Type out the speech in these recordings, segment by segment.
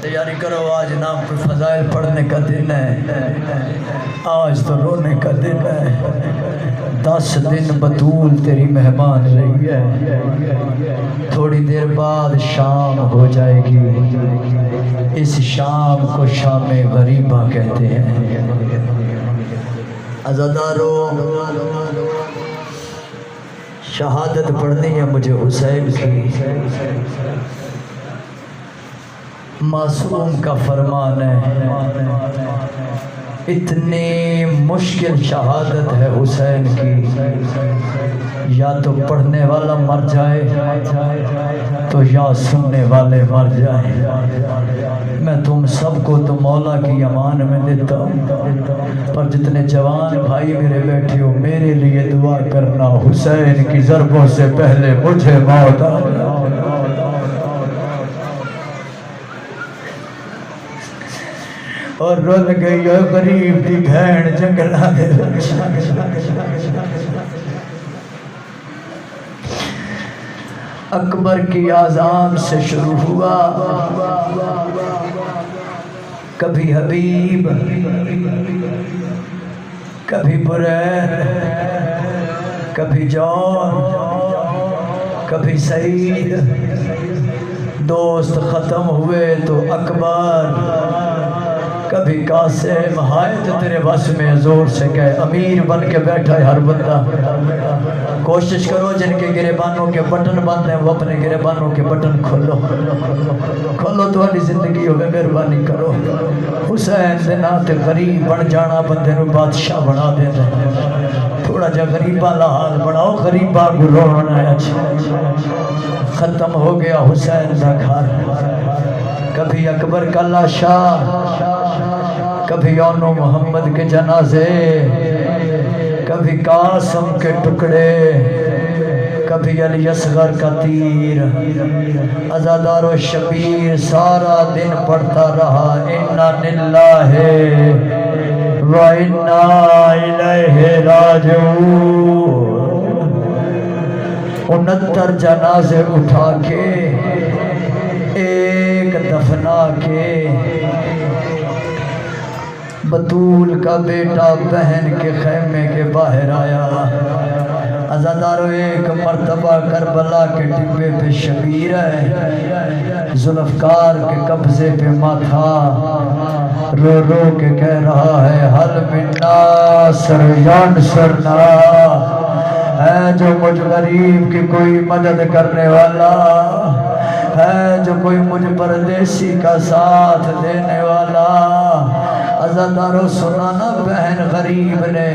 تیاری کرو، آج نام پر فضائل پڑھنے کا دن ہے، آج تو رونے کا دن ہے۔ 10 دن بطول تیری مہمان رہی ہے، تھوڑی دیر بعد شام ہو جائے گی، اس شام کو شام غریبہ کہتے ہیں۔ عزادارو، شہادت پڑھنی ہے مجھے حسین کی، معصوم کا فرمان ہے، اتنی مشکل شہادت ہے حسین کی، یا تو پڑھنے والا مر جائے تو یا سننے والے مر جائیں۔ میں تم سب کو تو مولا کی امان میں دیتا ہوں، پر جتنے جوان بھائی میرے بیٹھے ہو میرے لیے دعا کرنا، حسین کی ضربوں سے پہلے مجھے موت آ جائے۔ اور رول گئی ہے غریب دی بھین جنگلہ دے، اکبر کی آذان سے شروع ہوا، کبھی حبیب، کبھی برید، کبھی جون، کبھی سعید، دوست ختم ہوئے تو اکبر، کبھی قاسم، ہائے تو تیرے بس میں زور سے کہے، امیر بن کے بیٹھا ہے ہر بندہ۔ کوشش کرو جن کے گریبانوں کے بٹن بند ہیں وہ اپنے گریبانوں کے بٹن کھولو، کھولو تو والی زندگی ہوگی، مہربانی کرو۔ حسین دے ناتے غریب بن جانا بندے نو بادشاہ بنا دینا، تھوڑا جا غریباں لا حال بناؤ، غریباں کو رونا ہے۔ ختم ہو گیا حسین دا گھر، کبھی اکبر کا لاشا، کبھی اونو محمد کے جنازے، کبھی قاسم کے ٹکڑے، کبھی علی اصغر کا تیر۔ عزادار و شبیر سارا دن پڑھتا رہا، اِنَّا لِلَّهِ وَإِنَّا إِلَيْهِ راجعون۔ 69 جنازے اٹھا کے، ایک دفنا کے، بطول کا بیٹا بہن کے خیمے کے باہر آیا۔ عزادارو، ایک مرتبہ کربلا کے ڈبے پہ شبیر ہے، ذوالفقار کے قبضے پہ ماتھا، رو رو کے کہہ رہا ہے، حل من ناصر ینصرنا، ہے جو مجھ غریب کی کوئی مدد کرنے والا، ہے جو کوئی مجھ پردیسی کا ساتھ دینے والا۔ عزادارو، سنانا بہن غریب نے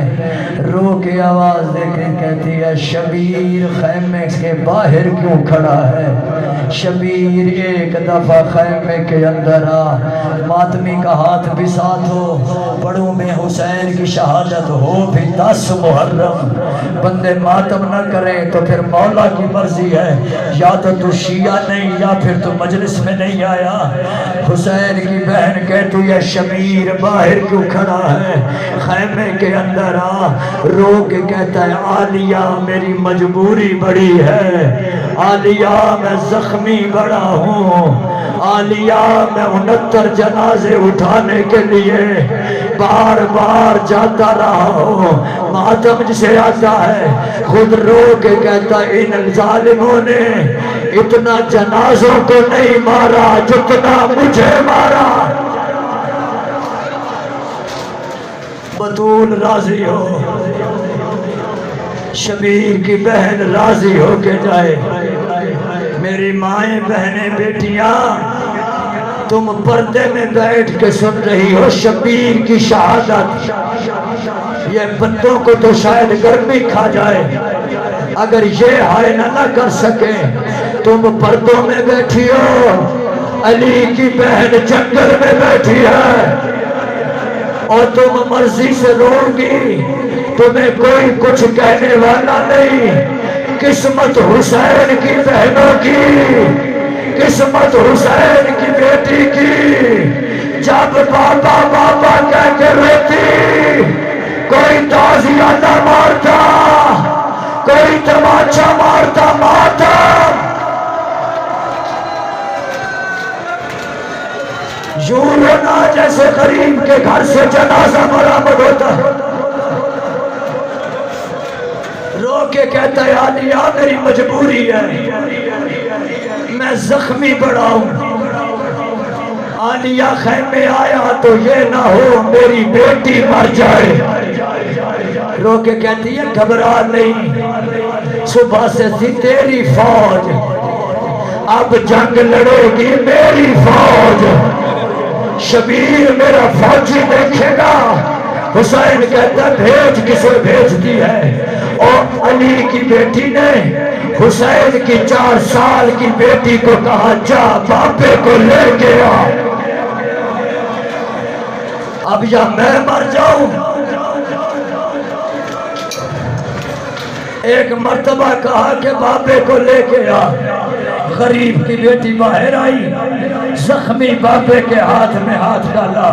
رو کے آواز دے کے کہتی ہے، شبیر خیمے کے باہر کیوں کھڑا ہے؟ شبیر ایک دفعہ خیمے کے اندر آ، ماتمی کا ہاتھ بھی ساتھ ہو، پڑھوں میں حسین کی شہادت ہو بھی 10 محرم، بندے ماتم نہ کریں تو پھر مولا کی مرضی ہے، یا تو شیعہ نہیں یا پھر تو مجلس میں نہیں آیا۔ حسین کی بہن کہتی ہے، شبیر باہر کیوں کھڑا ہے؟ خیمے کے اندر آ، رو کے کہتا ہے، عالیہ میری مجبوری بڑی ہے، عالیہ میں زخمی بڑا ہوں، عالیہ میں 69 جنازے اٹھانے کے لیے بار بار جاتا رہا ہوں، ماتم جسے آتا ہے خود رو کے کہتا ہے، ان ظالموں نے اتنا جنازوں کو نہیں مارا جتنا مجھے مارا۔ بطول راضی ہو، شبیر کی بہن راضی ہو کے جائے۔ میری مائیں بہنیں بیٹیاں، تم پردے میں بیٹھ کے سن رہی ہو شبیر کی شہادت، یہ بندوں کو تو شاید گرمی کھا جائے، اگر یہ حائنہ نہ کر سکے، تم پردوں میں بیٹھی ہو، علی کی بہن جنگل میں بیٹھی ہے، اور تم مرضی سے رو گی، تمہیں کوئی کچھ کہنے والا نہیں۔ قسمت حسین کی بہنوں کی، قسمت حسین کی بیٹی کی، جب بابا بابا کہہ کے روتی، کوئی تعزیہ نہ مارتا، کوئی تماچا مارتا، ماتم یوں رونا جیسے غریب کے گھر سے جنازہ برآمد ہوتا ہے، رو کے کہتا ہے عالیہ میری مجبوری ہے، میں زخمی بڑا ہوں، عالیہ خیمے آیا تو یہ نہ ہو میری بیٹی مر جائے۔ رو کے کہتی ہے گھبرا نہیں، صبح سے تھی تیری فوج، اب جنگ لڑے گی میری فوج، شبیر میرا فوجی دیکھے گا۔ حسین کہتا بھیج کسے بھیجتی ہے؟ اور علی کی بیٹی نے حسین کی 4 سال کی بیٹی کو کہا جا باپے کو لے کے آ، اب یا میں مر جاؤں۔ ایک مرتبہ کہا کہ باپے کو لے کے آ، غریب کی بیٹی باہر آئی، زخمی باپے کے ہاتھ میں ہاتھ ڈالا،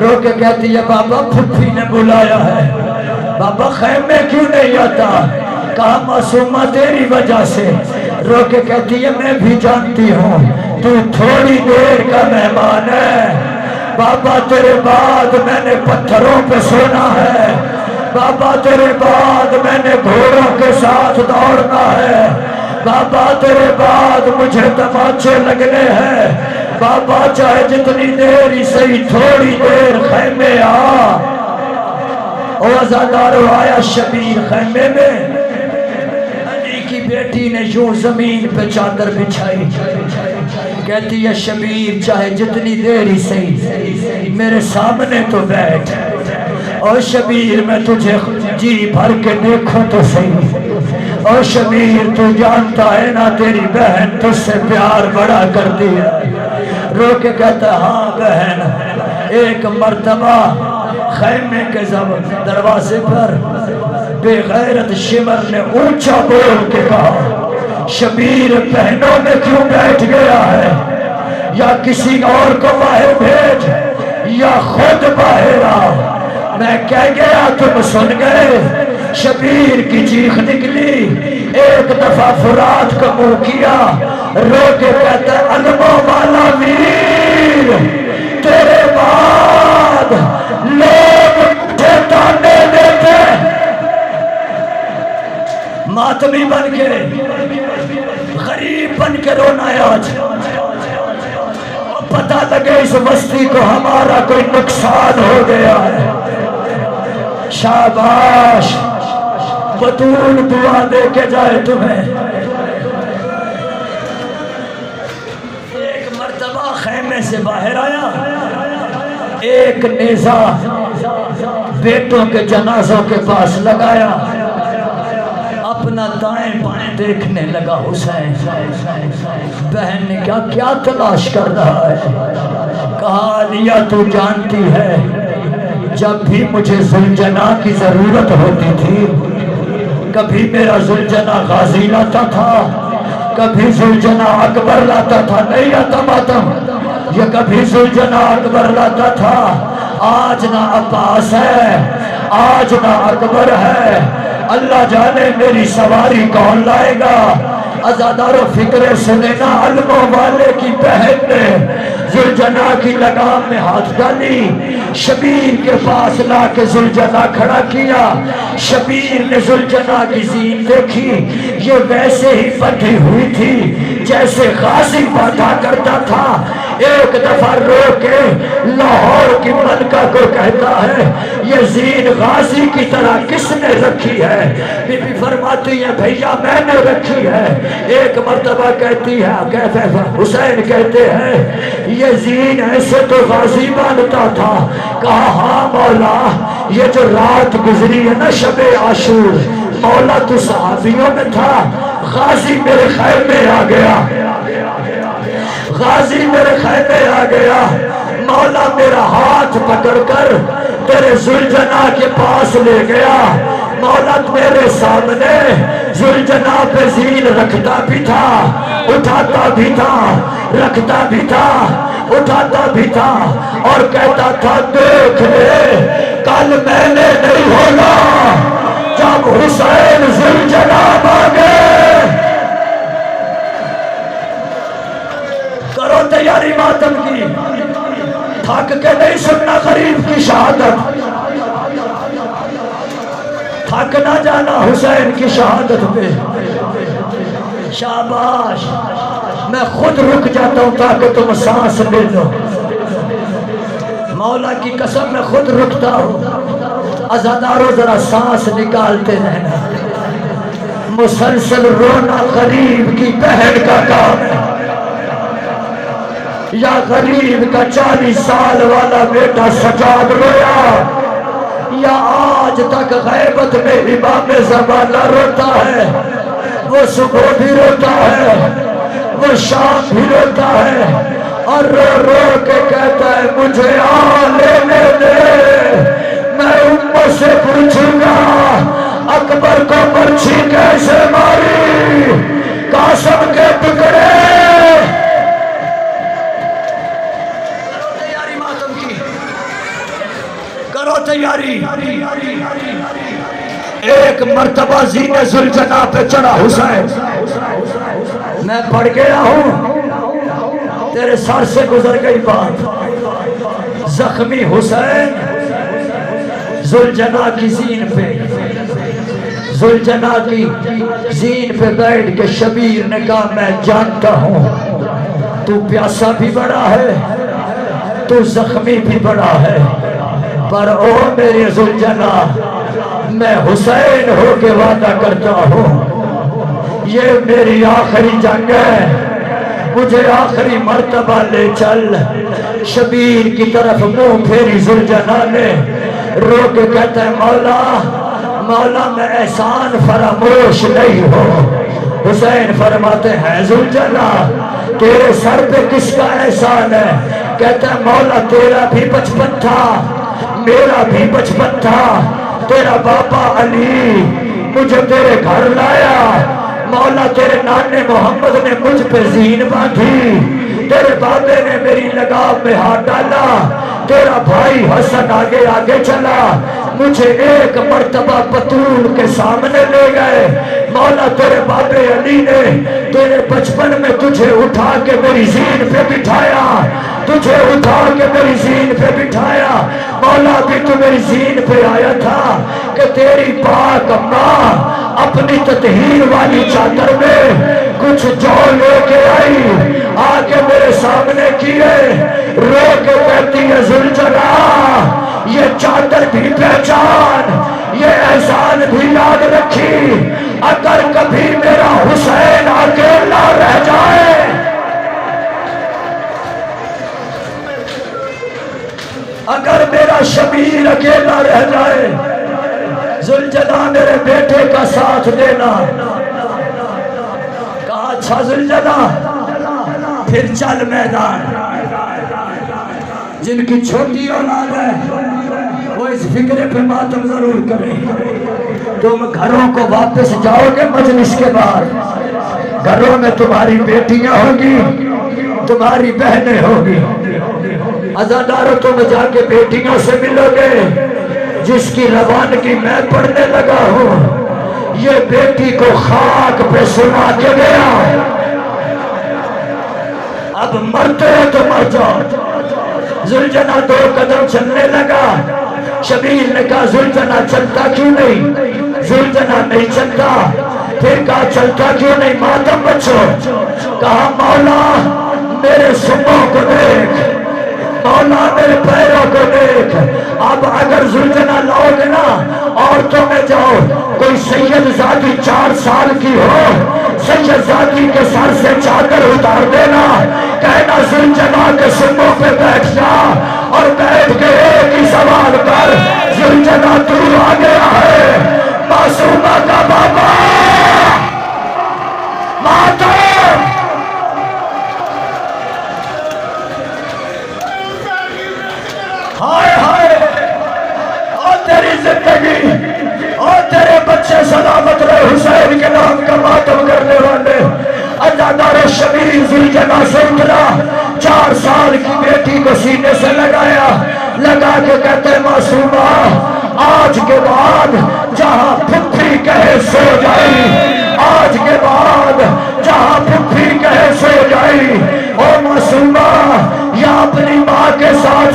رو کے کہتی ہے بابا پھپھی نے بلایا ہے، بابا خیمے کیوں نہیں آتا؟ کہا معصومہ تیری وجہ سے۔ رو کے کہتی ہے میں بھی جانتی ہوں تو تھوڑی دیر کا مہمان ہے، بابا تیرے بعد میں نے پتھروں پہ سونا ہے، بابا تیرے بعد میں نے گھوڑوں کے ساتھ دوڑنا ہے، بابا تیرے بعد مجھے تماچے لگنے ہیں، بابا چاہے جتنی دیر ہی صحیح تھوڑی دیر خیمے آ۔ اور عزادارو آیا شبیر خیمے میں، علی کی بیٹی نے یوں زمین پہ چادر بچھائی، کہتی ہے شبیر چاہے جتنی دیر ہی صحیح میرے سامنے تو بیٹھ، اور شبیر میں تجھے جی بھر کے دیکھوں تو صحیح، اور شبیر تو جانتا ہے نا تیری بہن تجھ سے پیار بڑا کرتی ہے۔ رو کے کہتا ہاں بہن۔ ایک مرتبہ خیمے کے دروازے پر بے غیرت شمر نے اونچا بول کے کہا شبیر بہنوں میں کیوں بیٹھ گیا ہے؟ یا کسی اور کو باہر بھیج یا خود باہر آ۔ میں کہہ گیا تم سن گئے، شبیر کی چیخ نکلی، ایک دفعہ فرات کو منہ کیا، رو کے کہتا ہے علموں والا میر تیرے بعد لوگ مجھے تانے دیتے، ماتمی بن کے غریب بن کے رونا ہے آج، پتہ لگے اس بستی کو ہمارا کوئی نقصان ہو گیا ہے۔ شاباش، بطول دعا دے کے جائے تمہیں۔ ایک مرتبہ خیمے سے باہر آیا، ایک نیزہ بیٹوں کے جنازوں کے پاس لگایا، اپنا دائیں بائیں دیکھنے لگا حسین۔ بہن نے کہا کیا تلاش کر رہا ہے؟ کہا عالیہ تو جانتی ہے جب بھی مجھے زلجنا کی ضرورت ہوتی تھی، کبھی میرا زلجنا غازی لاتا تھا، کبھی زلجنا اکبر لاتا تھا، نہیں آتا ماتم، یا کبھی زلجنا اکبر لاتا تھا۔ آج نہ عباس ہے، آج نہ اکبر ہے، اللہ جانے میری سواری کون لائے گا۔ عزادارو فکر سنے نا، علموں والے کی بہن نے زلجنا کی لگام میں ہاتھ ڈالی، شبیر کے پاس لا کے زلجنا کھڑا کیا، شبیر نے زلجنا کی زین دیکھی، یہ ویسے ہی بندھی ہوئی تھی جیسے غازی باندھا کرتا تھا۔ ایک دفعہ رو کے لاہور کی ملکہ کو کہتا ہے یہ زین غازی کی طرح کس نے رکھی ہے؟ بی بی فرماتی ہے بھیا میں نے رکھی ہے۔ ایک مرتبہ کہتی ہے، کہتے ہیں حسین کہتے ہیں یہ زین ایسے تو غازی باندھتا تھا۔ کہا ہاں مولا، یہ جو رات گزری ہے نا شب عاشور، مولا تو صحابیوں میں تھا، غازی میرے خیر میں آ گیا، غازی میرے خیمے آ گیا، مولا میرا ہاتھ پکڑ کر تیرے زلجنا کے پاس لے گیا، مولا میرے سامنے زلجنا پہ زین رکھتا بھی تھا، اٹھاتا بھی تھا، رکھتا بھی تھا، اٹھاتا بھی تھا، اور کہتا تھا دیکھ لے کل میں نے نہیں ہوگا جب حسین زلجنا مانگے۔ کرو تیاری ماتم کی، تھک کے نہیں سننا غریب کی شہادت، تھک نہ جانا حسین کی شہادت پہ۔ شاباش، میں خود رک جاتا ہوں تاکہ تم سانس لے لو۔ مولا کی قسم میں خود رکتا ہوں۔ عزادارو ذرا سانس نکالتے رہنا، مسلسل رونا غریب کی بہن کا کام ہے، یا غریب کا 40 سال والا بیٹا سجاد رویا، یا آج تک غیبت میں امام زمانہ روتا ہے، وہ صبح بھی روتا ہے، وہ شام بھی روتا ہے، اور رو رو کے کہتا ہے مجھے آ لینے دے، میں امت سے پوچھوں گا اکبر کو مرچھی کیسے ماری، قاسم کے ٹکڑے۔ تیاری ماتم کی کرو، تیاری۔ ایک مرتبہ زین ذوالجناح پہ چڑھا حسین، میں پڑھ گیا ہوں، تیرے سر سے گزر گئی بات۔ زخمی حسین ذوالجناح کی زین پہ، ذوالجناح کی زین پہ بیٹھ کے شبیر نے کہا میں جانتا ہوں تو پیاسا بھی بڑا ہے، تو زخمی بھی بڑا ہے، پر او میرے ذوالجناح، میں حسین ہو کے وعدہ کرتا ہوں یہ میری آخری جنگ ہے، مجھے آخری مرتبہ لے چل۔ شبیر کی طرف منہ پھیری ذوالجناح نے، رو کے کہتا ہے مولا مولا میں احسان فراموش نہیں ہوں۔ حسین فرماتے ہیں ذوالجناح تیرے سر پہ کس کا احسان ہے؟ کہتا ہے مولا تیرا بھی بچپن تھا، میرا بھی بچپن تھا، تیرا باپا علی مجھے تیرے گھر لایا، مولا تیرے نانے محمد نے مجھ پہ زین باندھی، تیرے بابے نے میری لگام میں ہاتھ ڈالا، تیرا بھائی حسن آگے آگے چلا، مجھے ایک مرتبہ بطول کے سامنے لے گئے، مولا تیرے بابے علی نے تیرے بچپن میں تجھے اٹھا کے میری زین پہ بٹھایا، تجھے اٹھا کے میری زین پہ بٹھایا، مولا بھی تو میری زین پہ آیا تھا کہ تیری پاک ماں اپنی تطہیر والی چادر میں کچھ جو لے کے آئی، آ کے میرے سامنے کیے، رو کے کہتی ہے ذوالجلال یہ چادر بھی پہچان، یہ احسان بھی یاد رکھی، اگر کبھی میرا حسین اکیلا رہ جائے، اگر میرا شبیر اکیلا رہ جائے، ذوالجلال میرے بیٹے کا ساتھ دینا۔ کہا اچھا ذوالجلال پھر چل میدان۔ جن کی چھوٹی اولاد ہے وہ اس فکرے پہ ماتم ضرور کریں، تم گھروں کو واپس جاؤ گے مجلس کے بعد، گھروں میں تمہاری بیٹیاں ہوگی، تمہاری بہنیں ہوگی، عزادارو تم جا کے بیٹیوں سے ملو گے، جس کی روانگی میں پڑھنے لگا ہوں، یہ بیٹی کو خاک پہ سنا کے گیا، اب مرتے ہو تو مر جاؤ۔ ذوالجناح 2 قدم چلنے لگا، شبیر نے کہا ذوالجناح چلتا کیوں نہیں؟ ذوالجناح نہیں چلتا، پھر کہا چلتا کیوں نہیں؟ ماتم بچو، کہا مولا میرے سنوں کو دیکھ، مولا میرے پیروں کو دیکھ، اب اگر ذوالجناح لاؤ گے نا عورتوں میں جاؤ، کوئی سید زادی 4 سال کی ہو، سید زادی کے سر سے چادر اتار دینا، کہنا ذوالجناح کے سنوں پہ بیٹھ جا، اور بیٹھ کے ایک ہی سوال کر، ذوالجناح تو آ گیا ہے معصومہ کا بابا، ماتم ہائے ہائے، اور تیری زندگی اور تیرے بچے سلامت رہے، حسین کے نام کا ماتم کرنے والے۔ عزادار شبیر ذوالجناح سے اترا، 4 سال کی بیٹی کو سینے سے لگایا، لگا کے کہتے معصومہ آج کے بعد جہاں پھپھی کہے سو جائی، آج کے بعد جہاں پھپھی کہے سو جائی، او معصومہ یا اپنی ماں کے ساتھ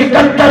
71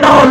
9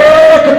1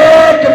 1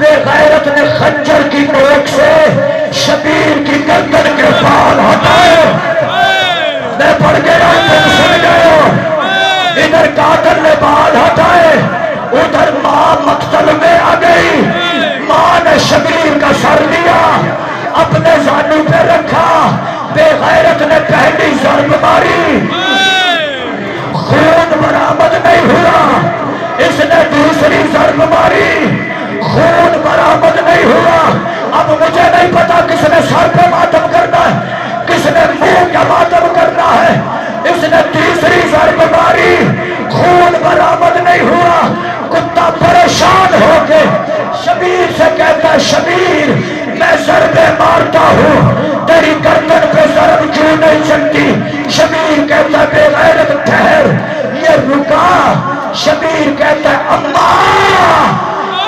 بے غیرت نے خنجر کی نوک سے شبیر کی گردن کے بال ہٹائے. میں پڑھ گیا تم سن گئے ہو. ادھر قاتل نے بال ہٹائے, ادھر ماں مقتل میں آ گئی. ماں نے شبیر کا سر لیا, اپنے زانو پہ رکھا. بے غیرت نے پہلی ضرب ماری, خون برآمد نہیں ہوا. اس نے دوسری ضرب ماری, خون برآمد نہیں ہوا. اب مجھے نہیں پتا کس نے سر پہ ماتم کرنا ہے, کس نے منہ کا ماتم کرنا ہے. اس نے تیسری ضرب ماری, خون برآمد نہیں ہوا. کتا پریشان ہو کے شبیر سے کہتا ہے, شبیر میں ضربیں مارتا ہوں, تیری گردن پہ ضرب کیوں نہیں چلتی؟ شبیر کہتا ہے بے غیرت ٹھہر, یہ رکا. شبیر کہتا ہے اماں,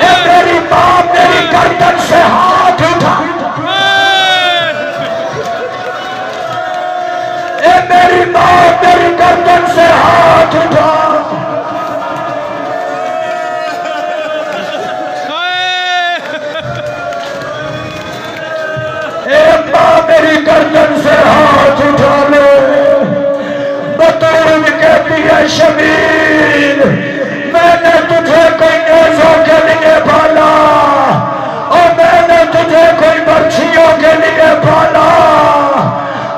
اے میری ماں میری گردن سے ہاتھ اٹھا. اے میری ماں میری گردن سے ہاتھ اٹھا. اے ماں میری گردن سے ہاتھ اٹھا لو. بطور کہتی ہے شبیر میں نے تجھے کوئی نیزوں کے لیے پالا, اور میں نے تجھے کوئی برچھیوں کے لیے پالا.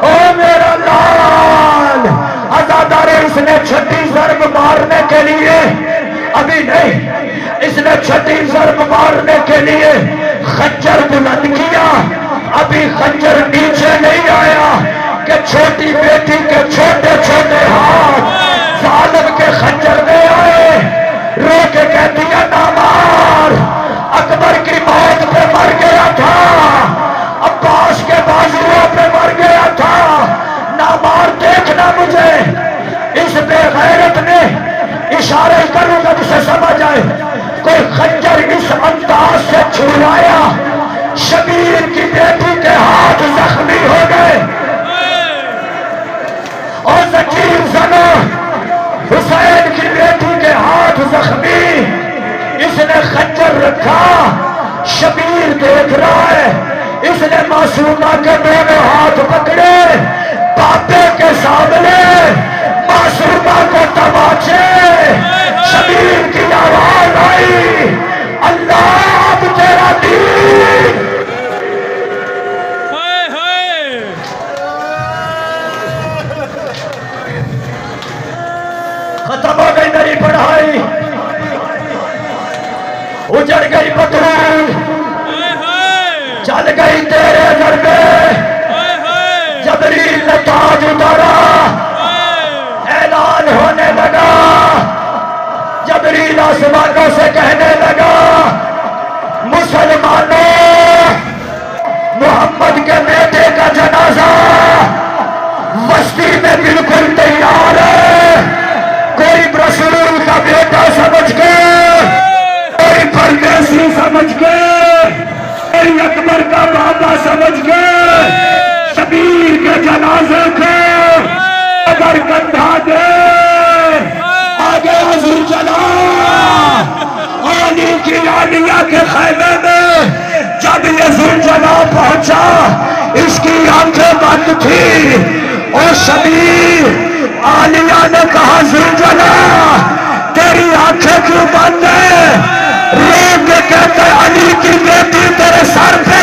او میرا لال. عزادار اس نے چھٹی ضرب مارنے کے لیے, ابھی نہیں, اس نے چھٹی ضرب مارنے کے لیے خنجر بلند کیا. ابھی خنجر نیچے نہیں آیا کہ چھوٹی بیٹی کے چھوٹے چھوٹے ہاتھ ظالم کے خنجر میں آئے. رو کے کہتی ہے نہ مار. اکبر کی موت پہ مر گیا تھا, عباس کے بازوؤں پہ مر گیا تھا, نہ مار. دیکھنا مجھے. اس بے غیرت نے اشارے کروں گا جسے سمجھ آئے, کوئی خنجر اس انداز سے چھڑایا, شبیر کی بیٹی کے ہاتھ زخمی ہو گئے. اور زکیر زنو حسین کی بیٹی کے ہاتھ زخمی. اس نے خنجر رکھا, شبیر دیکھ رہا ہے. اس نے معصومہ کے دونوں ہاتھ پکڑے, پاپے کے سامنے معصومہ کو تماچے. شبیر کی آواز آئی, اللہ اب تیرا دین. ختم ہو گئی میری پڑھائی, اجڑ گئی بطول, چل گئی تیرے گھر میں. جبریل نے تاج اتارا, اعلان ہونے لگا. جبریل آسمانوں سے کہنے لگا, مسلمانوں محمد کے بیٹے کا جنازہ مستی میں بالکل تیار ہے. کوئی رسول کا بیٹا سمجھ کے, کوئی پردیسی سمجھ کے, کوئی اکبر کا بابا سمجھ کے شبیر کے جنازے کو اگر کندھا دے, آگے حضور چلا. علی کی عالیہ کے خیمے میں جب یہ زلجلہ پہنچا, اس کی آنکھیں بند تھی. اور شبیر عالیہ نے کہا زلجلہ تیری آنکھیں کیوں بند ہے؟ روک کے کہتے علی کی بیٹی تیرے سر پہ